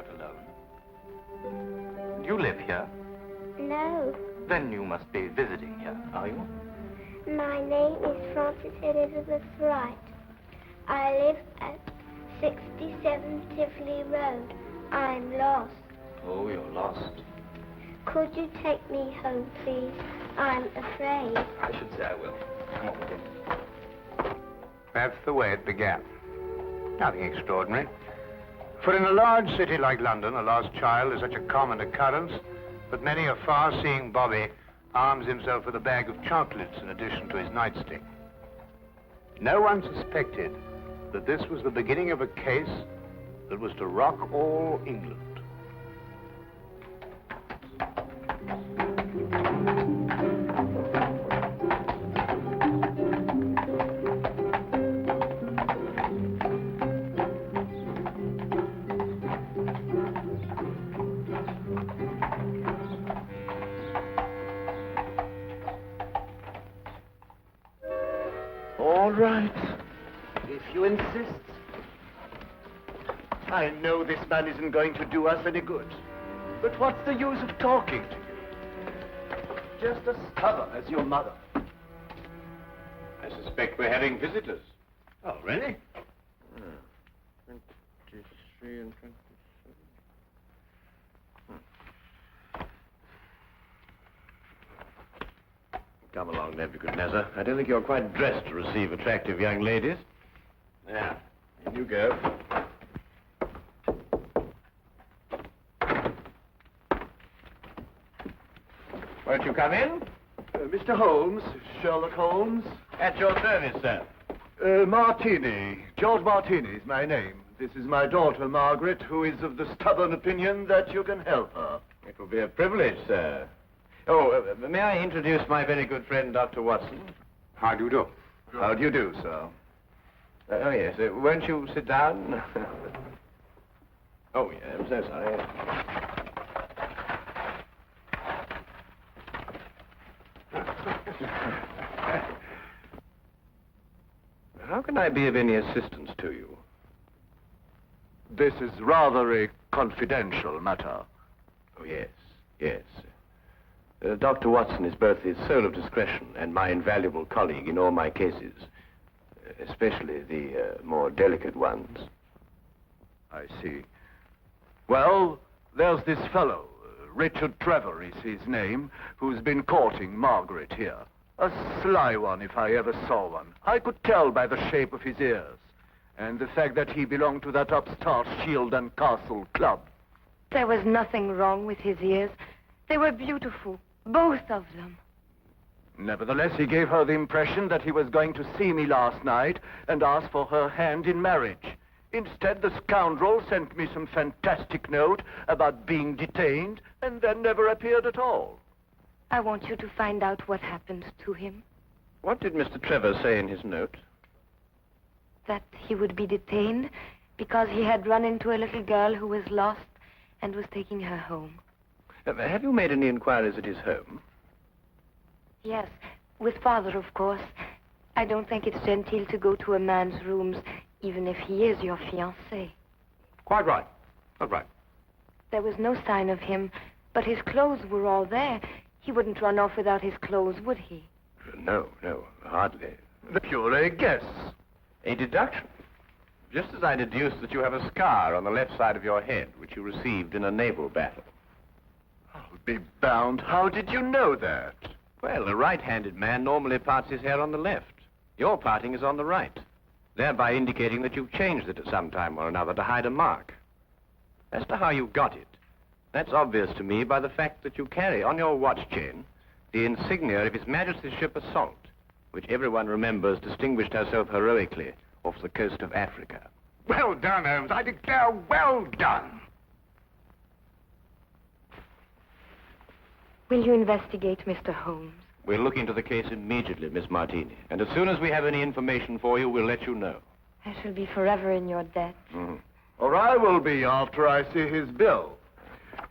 out alone. Do you live here? No. Then you must be visiting here, are you? My name is Frances Elizabeth Wright. I live at 67 Tivoli Road. I'm lost. Oh, you're lost. Could you take me home, please? I'm afraid. I should say I will. Come on with you. That's the way it began. Nothing extraordinary. For in a large city like London, a lost child is such a common occurrence that many a far-seeing bobby arms himself with a bag of chocolates in addition to his nightstick. No one suspected that this was the beginning of a case that was to rock all England. All right, if you insist. I know this man isn't going to do us any good. But what's the use of talking to you? Just as stubborn as your mother. I suspect we're having visitors. Oh, really? 23 and 27. Come along, Nebuchadnezzar. I don't think you're quite dressed to receive attractive young ladies. Now, in you go. Won't you come in? Mr. Holmes, Sherlock Holmes. At your service, sir. Martini. George Martini is my name. This is my daughter, Margaret, who is of the stubborn opinion that you can help her. It will be a privilege, sir. Oh, may I introduce my very good friend, Dr. Watson? How do you do? How do you do, sir? Oh, yes. Won't you sit down? Oh, yeah, I'm so sorry. How can I be of any assistance to you? This is rather a confidential matter. Oh, yes, yes. Dr. Watson is both the soul of discretion and my invaluable colleague in all my cases, especially the more delicate ones. I see. Well, there's this fellow, Richard Trevor is his name, who's been courting Margaret here. A sly one, if I ever saw one. I could tell by the shape of his ears, and the fact that he belonged to that upstart Shield and Castle club. There was nothing wrong with his ears. They were beautiful, both of them. Nevertheless, he gave her the impression that he was going to see me last night and ask for her hand in marriage. Instead, the scoundrel sent me some fantastic note about being detained and then never appeared at all. I want you to find out what happened to him. What did Mr. Trevor say in his note? That he would be detained because he had run into a little girl who was lost and was taking her home. Have you made any inquiries at his home? Yes, with Father, of course. I don't think it's genteel to go to a man's rooms, even if he is your fiancé. Quite right. Quite right. There was no sign of him, but his clothes were all there. He wouldn't run off without his clothes, would he? No, hardly. The pure guess. A deduction. Just as I deduced that you have a scar on the left side of your head, which you received in a naval battle. I'll be bound. How did you know that? Well, a right-handed man normally parts his hair on the left. Your parting is on the right, thereby indicating that you've changed it at some time or another to hide a mark. As to how you got it, that's obvious to me by the fact that you carry on your watch chain the insignia of His Majesty's ship Assault, which everyone remembers distinguished herself heroically off the coast of Africa. Well done, Holmes. I declare, well done. Will you investigate, Mr. Holmes? We'll look into the case immediately, Miss Martini. And as soon as we have any information for you, we'll let you know. I shall be forever in your debt. Mm-hmm. Or I will be after I see his bill.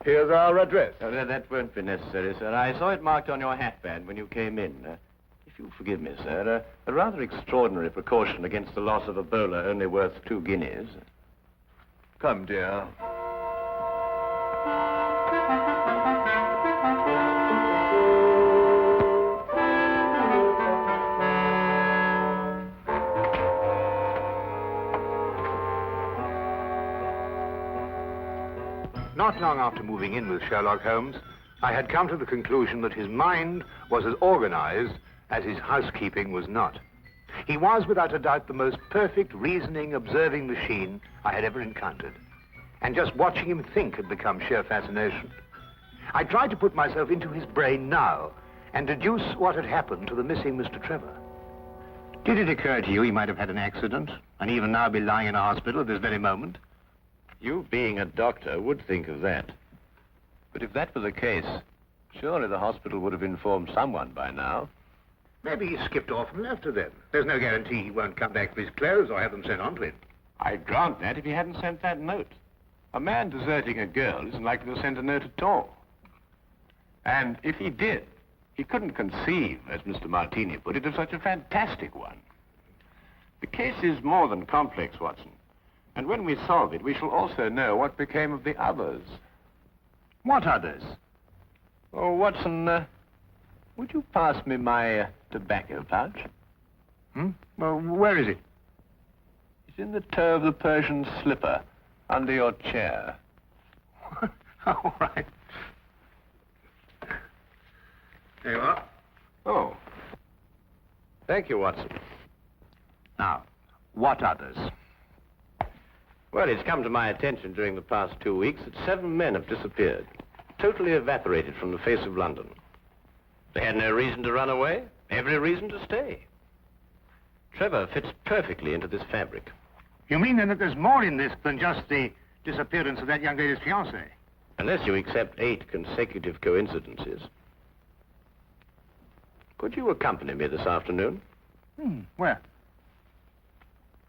Here's our address. Oh, that won't be necessary, sir. I saw it marked on your hatband when you came in. If you'll forgive me, sir, a rather extraordinary precaution against the loss of a bowler only worth 2 guineas. Come, dear. Not long after moving in with Sherlock Holmes, I had come to the conclusion that his mind was as organized as his housekeeping was not. He was, without a doubt, the most perfect reasoning, observing machine I had ever encountered. And just watching him think had become sheer fascination. I tried to put myself into his brain now and deduce what had happened to the missing Mr. Trevor. Did it occur to you he might have had an accident and even now be lying in a hospital at this very moment? You, being a doctor, would think of that. But if that were the case, surely the hospital would have informed someone by now. Maybe he skipped off and left her then. There's no guarantee he won't come back for his clothes or have them sent on to him. I'd grant that if he hadn't sent that note. A man deserting a girl isn't likely to send a note at all. And if he did, he couldn't conceive, as Mr. Martini put it, of such a fantastic one. The case is more than complex, Watson. And when we solve it, we shall also know what became of the others. What others? Oh, Watson, would you pass me my tobacco pouch? Well, where is it? It's in the toe of the Persian slipper, under your chair. All right. There you are. Oh. Thank you, Watson. Now, what others? Well, it's come to my attention during the past 2 weeks that 7 men have disappeared, totally evaporated from the face of London. They had no reason to run away, every reason to stay. Trevor fits perfectly into this fabric. You mean then that there's more in this than just the disappearance of that young lady's fiancé? Unless you accept 8 consecutive coincidences. Could you accompany me this afternoon? Where?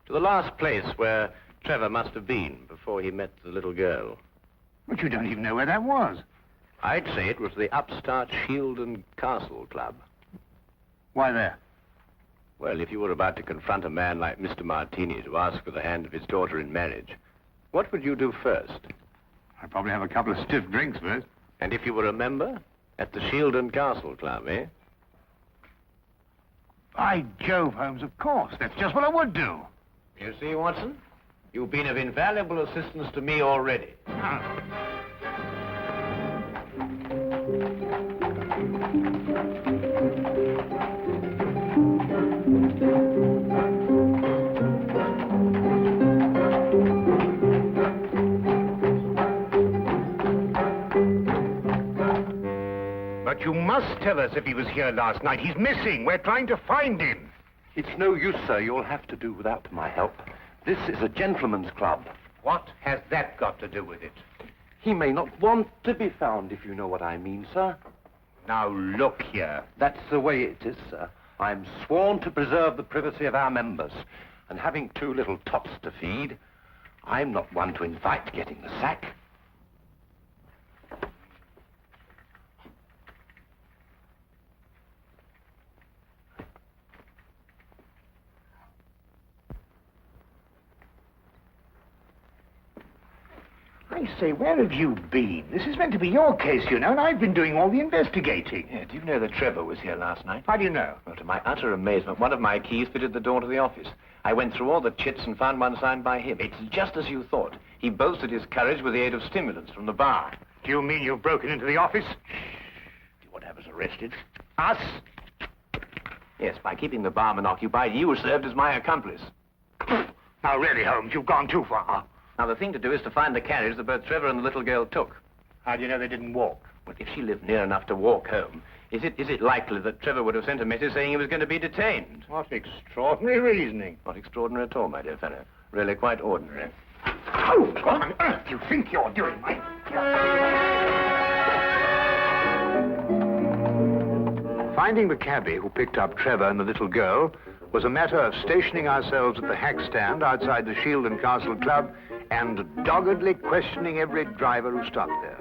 To the last place where Trevor must have been before he met the little girl. But you don't even know where that was. I'd say it was the upstart Shield and Castle Club. Why there? Well, if you were about to confront a man like Mr. Martini to ask for the hand of his daughter in marriage, what would you do first? I'd probably have a couple of stiff drinks first. And if you were a member? At the Shield and Castle Club, eh? By Jove, Holmes, of course. That's just what I would do. You see, Watson? You've been of invaluable assistance to me already. But you must tell us if he was here last night. He's missing. We're trying to find him. It's no use, sir. You'll have to do without my help. This is a gentleman's club. What has that got to do with it? He may not want to be found, if you know what I mean, sir. Now, look here. That's the way it is, sir. I'm sworn to preserve the privacy of our members. And having 2 little tots to feed, I'm not one to invite getting the sack. I say, where have you been? This is meant to be your case, you know, and I've been doing all the investigating. Yeah, do you know that Trevor was here last night? How do you know? Well, to my utter amazement, one of my keys fitted the door to the office. I went through all the chits and found one signed by him. It's just as you thought. He boasted his courage with the aid of stimulants from the bar. Do you mean you've broken into the office? Do you want to have us arrested? Us? Yes, by keeping the barman occupied, you served as my accomplice. Now, really, Holmes, you've gone too far. Now, the thing to do is to find the carriage that both Trevor and the little girl took. How do you know they didn't walk? But if she lived near enough to walk home, is it likely that Trevor would have sent a message saying he was going to be detained? What extraordinary reasoning. Not extraordinary at all, my dear fellow. Really quite ordinary. Oh, what on earth do you think you're doing, Mike? Finding the cabbie who picked up Trevor and the little girl was a matter of stationing ourselves at the hack stand outside the Shield and Castle Club and doggedly questioning every driver who stopped there.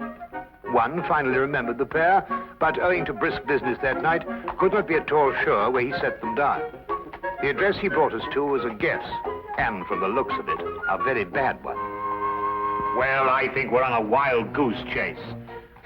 One finally remembered the pair, but owing to brisk business that night, could not be at all sure where he set them down. The address he brought us to was a guess, and from the looks of it, a very bad one. Well, I think we're on a wild goose chase.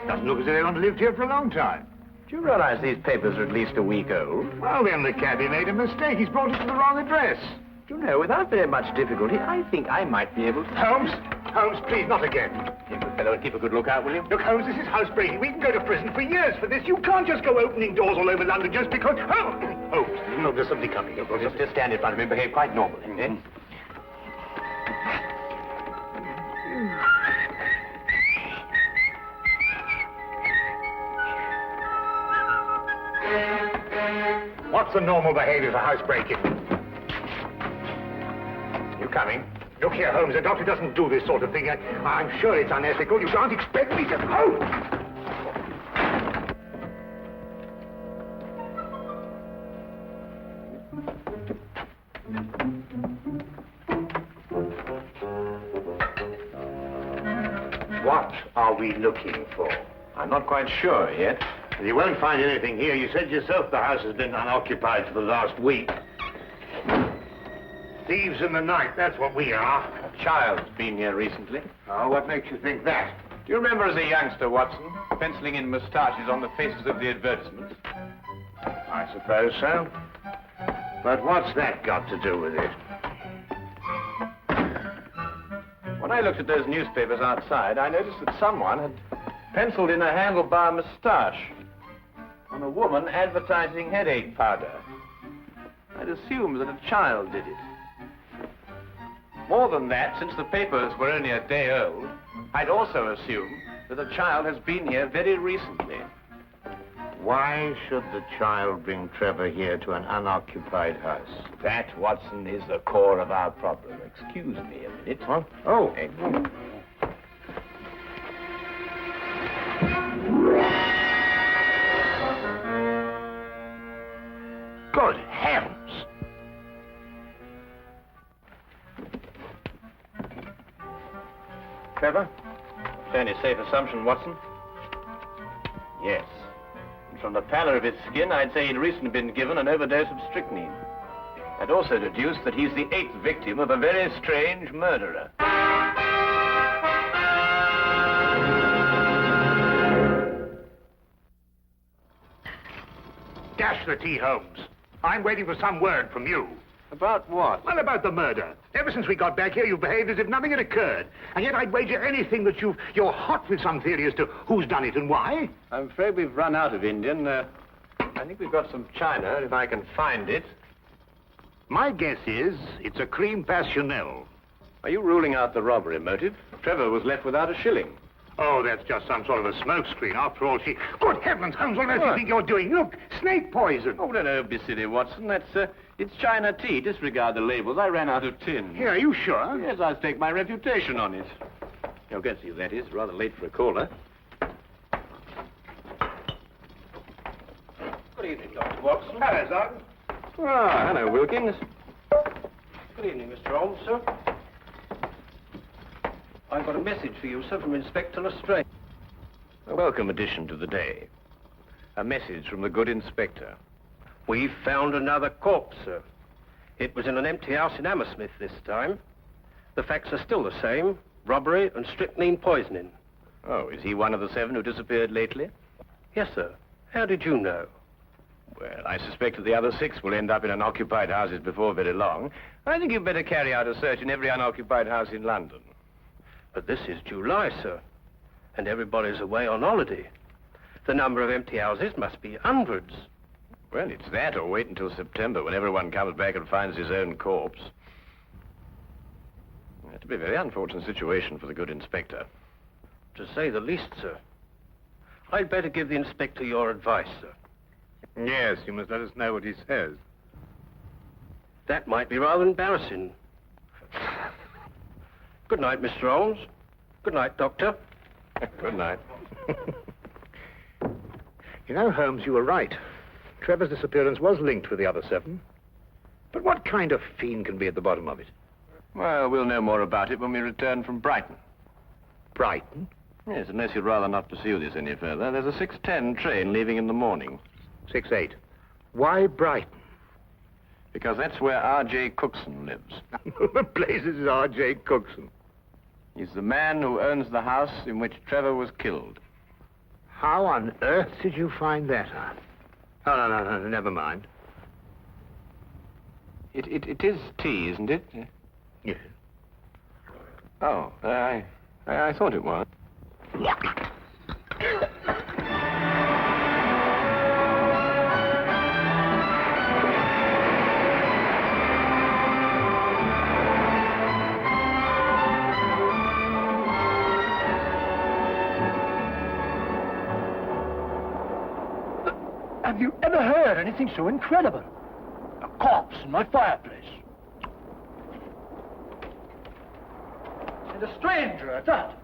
Doesn't look as if they haven't lived here for a long time. Do you realize these papers are at least a week old? Well, then the cabbie made a mistake. He's brought us to the wrong address. Do you know, without very much difficulty, I think I might be able to... Holmes, Holmes, please, not again. You good fellow, and keep a good lookout, will you? Look, Holmes, this is housebreaking. We can go to prison for years for this. You can't just go opening doors all over London just because... Oh! Holmes, no, there's somebody coming. Just stand in front of me and behave quite normally, eh? What's the normal behavior for housebreaking? You coming? Look here, Holmes, the doctor doesn't do this sort of thing. I'm sure it's unethical. You can't expect me to... Oh! What are we looking for? I'm not quite sure yet. You won't find anything here. You said yourself the house has been unoccupied for the last week. Thieves in the night, that's what we are. A child's been here recently. Oh, what makes you think that? Do you remember as a youngster, Watson, penciling in moustaches on the faces of the advertisements? I suppose so. But what's that got to do with it? When I looked at those newspapers outside, I noticed that someone had penciled in a handlebar moustache on a woman advertising headache powder. I'd assumed that a child did it. More than that, since the papers were only a day old, I'd also assumed that a child has been here very recently. Why should the child bring Trevor here to an unoccupied house? That, Watson, is the core of our problem. Excuse me a minute. Huh? Oh. Good heavens! Trevor? Fairly safe assumption, Watson. Yes. And from the pallor of his skin, I'd say he'd recently been given an overdose of strychnine. I'd also deduce that he's the 8th victim of a very strange murderer. Dash the tea, Holmes. I'm waiting for some word from you. About what? Well, about the murder. Ever since we got back here, you've behaved as if nothing had occurred. And yet I'd wager anything that you're hot with some theory as to who's done it and why. I'm afraid we've run out of Indian. I think we've got some China, if I can find it. My guess is it's a cream passionel. Are you ruling out the robbery motive? Trevor was left without a shilling. Oh, that's just some sort of a smokescreen. After all, she... Good heavens, Holmes, what do you think you're doing? Look, snake poison. Oh, no, be silly, Watson. It's China tea. Disregard the labels. I ran out of tin. Here, are you sure? Yes, I'll stake my reputation on it. You'll get to you, that is. Rather late for a caller. Good evening, Dr. Watson. Hello, Sergeant. Ah, hello, Wilkins. Good evening, Mr. Holmes, sir. I've got a message for you, sir, from Inspector Lestrade. A welcome addition to the day. A message from the good inspector. We've found another corpse, sir. It was in an empty house in Hammersmith this time. The facts are still the same. Robbery and strychnine poisoning. Oh, is he one of the 7 who disappeared lately? Yes, sir. How did you know? Well, I suspect that the other 6 will end up in unoccupied houses before very long. I think you'd better carry out a search in every unoccupied house in London. But this is July, sir. And everybody's away on holiday. The number of empty houses must be hundreds. Well, it's that or wait until September when everyone comes back and finds his own corpse. It'll be a very unfortunate situation for the good inspector. To say the least, sir. I'd better give the inspector your advice, sir. Yes, you must let us know what he says. That might be rather embarrassing. Good night, Mr. Holmes. Good night, Doctor. Good night. You know, Holmes, you were right. Trevor's disappearance was linked with the other 7. But what kind of fiend can be at the bottom of it? Well, we'll know more about it when we return from Brighton. Brighton? Yes, unless you'd rather not pursue this any further. There's a 6:10 train leaving in the morning. 6:08. Why Brighton? Because that's where R.J. Cookson lives. The place is R.J. Cookson. He's the man who owns the house in which Trevor was killed. How on earth did you find that out? Oh, no, never mind. It is tea, isn't it? Yes. Oh, I thought it was. Have you ever heard anything so incredible? A corpse in my fireplace. And a stranger at that.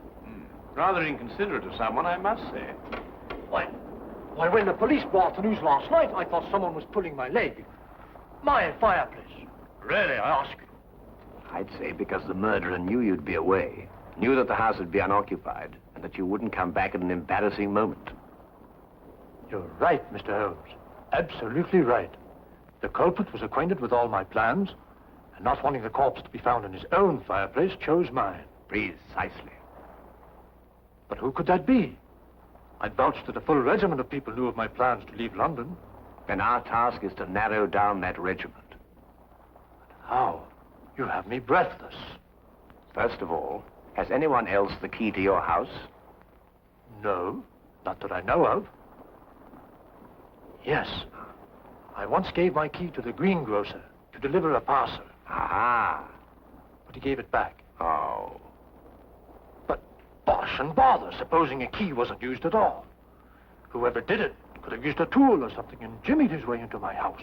Rather inconsiderate of someone, I must say. Why, when the police brought the news last night, I thought someone was pulling my leg. My fireplace. Really, I ask you. I'd say because the murderer knew you'd be away, knew that the house would be unoccupied, and that you wouldn't come back at an embarrassing moment. You're right, Mr. Holmes. Absolutely right. The culprit was acquainted with all my plans, and not wanting the corpse to be found in his own fireplace, chose mine. Precisely. But who could that be? I'd vouched that a full regiment of people knew of my plans to leave London. Then our task is to narrow down that regiment. How? You have me breathless. First of all, has anyone else the key to your house? No, not that I know of. Yes. I once gave my key to the greengrocer to deliver a parcel. Aha. But he gave it back. Oh. But bosh and bother, supposing a key wasn't used at all. Whoever did it could have used a tool or something and jimmied his way into my house.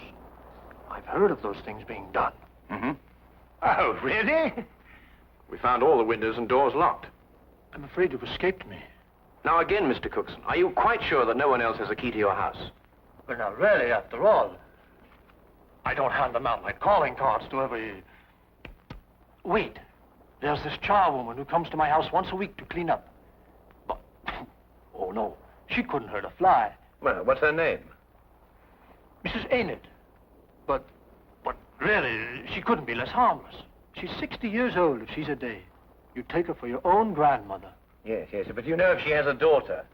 I've heard of those things being done. Mm-hmm. Oh, really? We found all the windows and doors locked. I'm afraid you've escaped me. Now again, Mr. Cookson, are you quite sure that no one else has a key to your house? Well, now, really, after all, I don't hand them out like calling cards to every... Wait. There's this charwoman who comes to my house once a week to clean up. But, oh, no, she couldn't hurt a fly. Well, what's her name? Mrs. Enid. But really, she couldn't be less harmless. She's 60 years old if she's a day. You take her for your own grandmother. Yes, but you know if she has a daughter.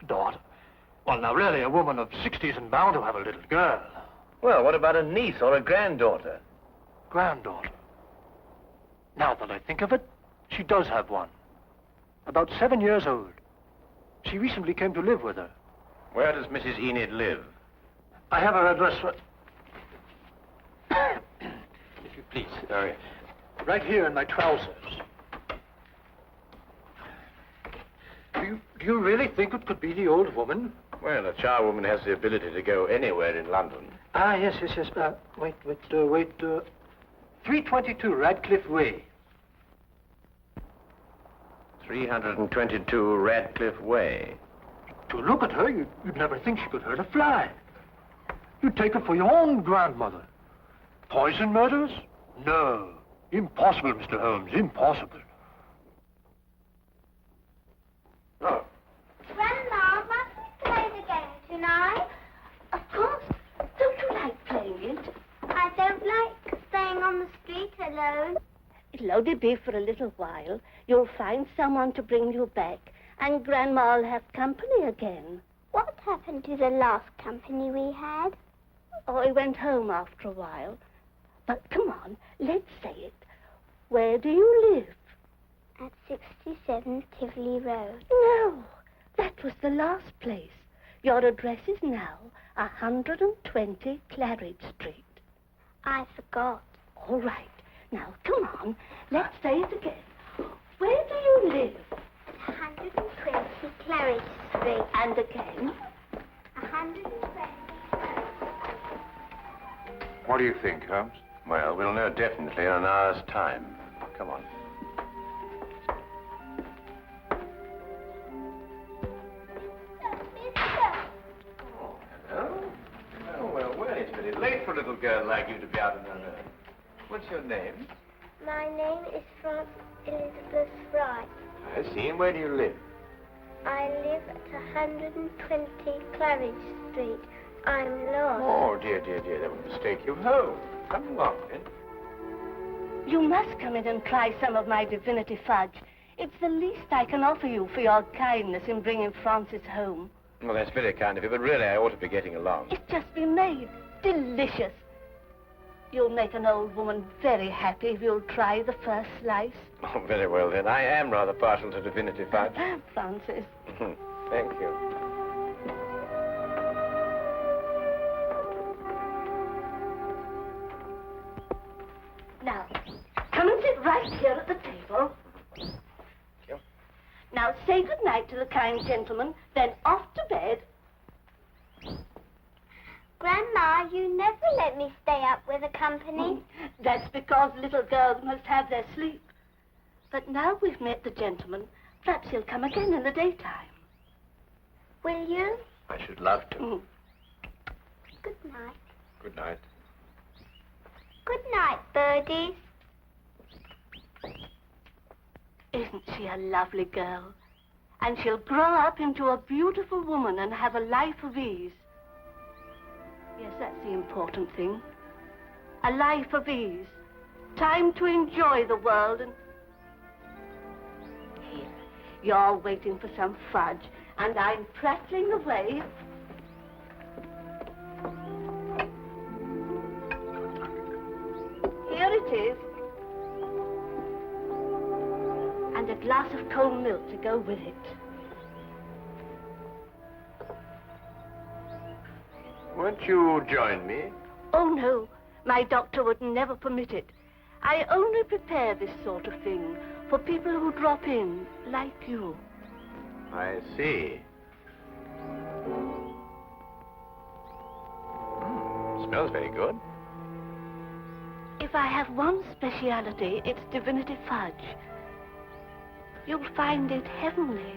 Daughter? Well, now, really, a woman of 60 isn't bound to have a little girl. Well, what about a niece or a granddaughter? Granddaughter. Now that I think of it, she does have one. About 7 years old. She recently came to live with her. Where does Mrs. Enid live? I have her address for... If you please. Sorry. Right here in my trousers. Do you really think it could be the old woman? Well, a charwoman has the ability to go anywhere in London. Ah, yes. Wait. 322 Radcliffe Way. 322 Radcliffe Way. To look at her, you'd never think she could hurt a fly. You'd take her for your own grandmother. Poison murders? No. Impossible, Mr. Holmes, impossible. Oh. Grandma, must we play the game tonight? Of course. Don't you like playing it? I don't like staying on the street alone. It'll only be for a little while. You'll find someone to bring you back, and Grandma'll have company again. What happened to the last company we had? Oh, he went home after a while. But come on, let's say it. Where do you live? At 67 Tivoli Road. No, that was the last place. Your address is now 120 Claridge Street. I forgot. All right. Now, come on, let's say it again. Where do you live? 120 Claridge Street. And again? 120. What do you think, Holmes? Well, we'll know definitely in an hour's time. Come on. Hello? Oh, well, it's very late for a little girl like you to be out on her own. What's your name? My name is Frances Elizabeth Wright. I see. And where do you live? I live at 120 Claridge Street. I'm lost. Oh, dear. That would mistake you home. Come along, then. You must come in and try some of my divinity fudge. It's the least I can offer you for your kindness in bringing Francis home. Well, that's very kind of you, but really I ought to be getting along. It's just been made. Delicious. You'll make an old woman very happy if you'll try the first slice. Oh, very well, then. I am rather partial to divinity fudge. Francis. Thank you. Now, come and sit right here at the table. Thank you. Now, say good night to the kind gentleman, then off to bed. Grandma, you never let me stay up with the company. That's because little girls must have their sleep. But now we've met the gentleman, perhaps he'll come again in the daytime. Will you? I should love to. Good night. Good night. Good night, birdies. Isn't she a lovely girl? And she'll grow up into a beautiful woman and have a life of ease. Yes, that's the important thing. A life of ease. Time to enjoy the world and... Here, you're waiting for some fudge, and I'm prattling away. Here it is. And a glass of cold milk to go with it. Won't you join me? Oh, no. My doctor would never permit it. I only prepare this sort of thing for people who drop in, like you. I see. Smells very good. If I have one speciality, it's divinity fudge. You'll find it heavenly.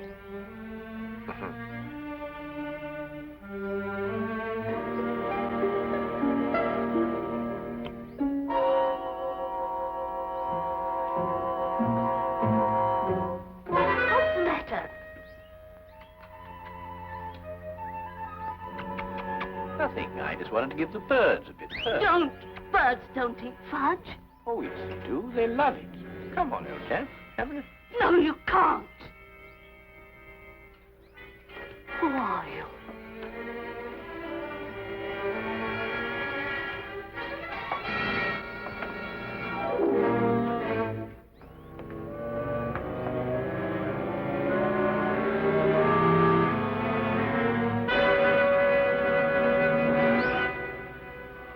What's the matter? Nothing. I just wanted to give the birds a bit first. Don't. Birds don't eat fudge. Oh, yes, they do. They love it. Come on, old chap. Have a... No, you can't. Who are you?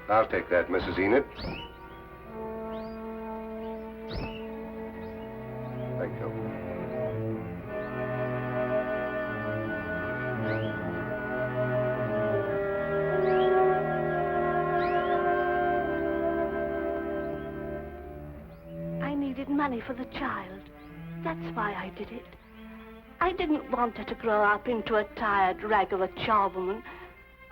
I'll take that, Mrs. Enid. Thank you. I needed money for the child. That's why I did it. I didn't want her to grow up into a tired rag of a charwoman.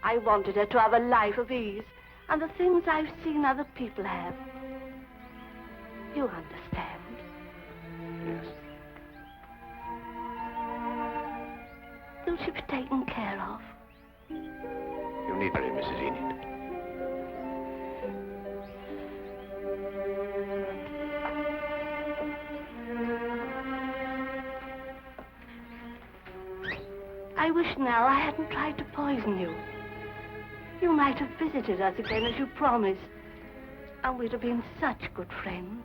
I wanted her to have a life of ease and the things I've seen other people have. You understand? Yes. Will she be taken care of? You need very, Mrs. Enid. I wish now I hadn't tried to poison you. You might have visited us again as you promised, and we'd have been such good friends.